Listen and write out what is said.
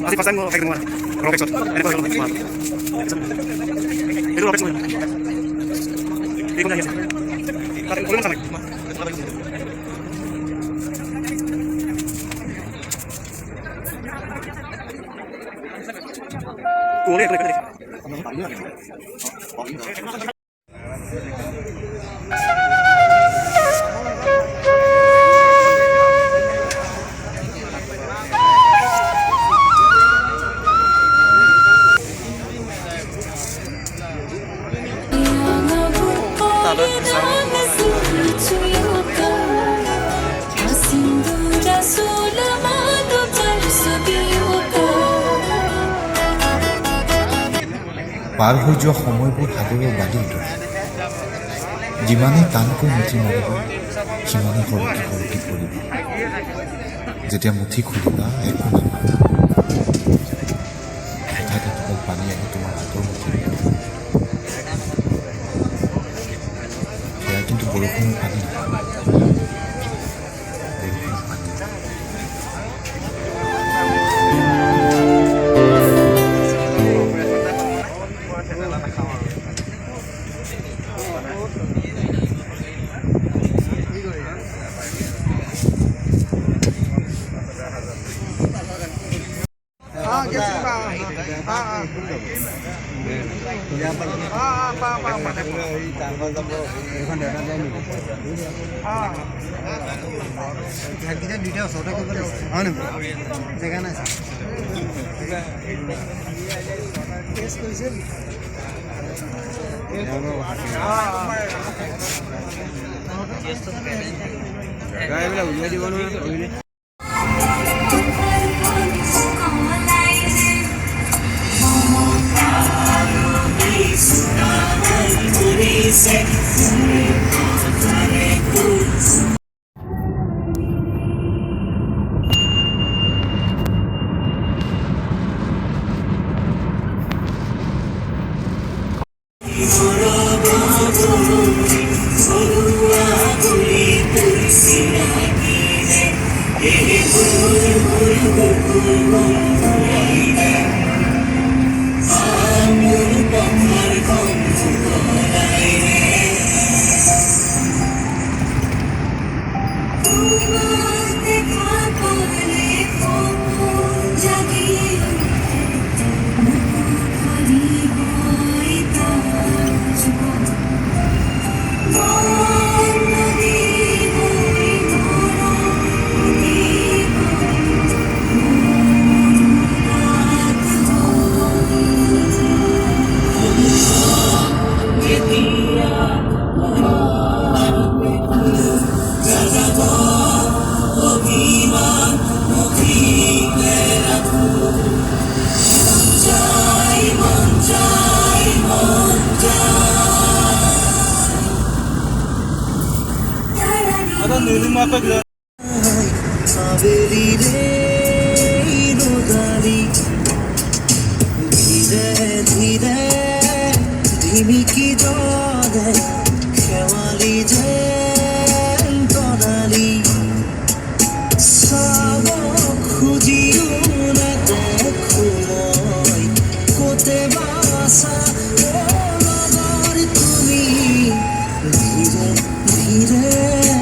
আজি first time মই খাই ৰকেক্সত এনেকুৱা ধৰণৰ তোমাৰ এইটো ৰকেক্স নহয় এইখন আহি আছে তাতে কৰিম চালে কোনে এটা দেখে পাৰ হৈ যোৱা সময়বোৰ সাগৰৰ বালিৰ দৰে যিমানেই টানকৈ মুঠি মাৰিব সিমানেই সৰকি সৰকি পৰিব যেতিয়া মুঠি খুলিবা একো নাপাবা হঠাৎ এটোপাল পানী আহি তোমাৰ হাতৰ মুঠি সেয়া কিন্তু বৰষুণৰ পানী নহয় জেগা নাই এইবিলাক উলিয়াই দিব নহয় ধীৰে ধীৰে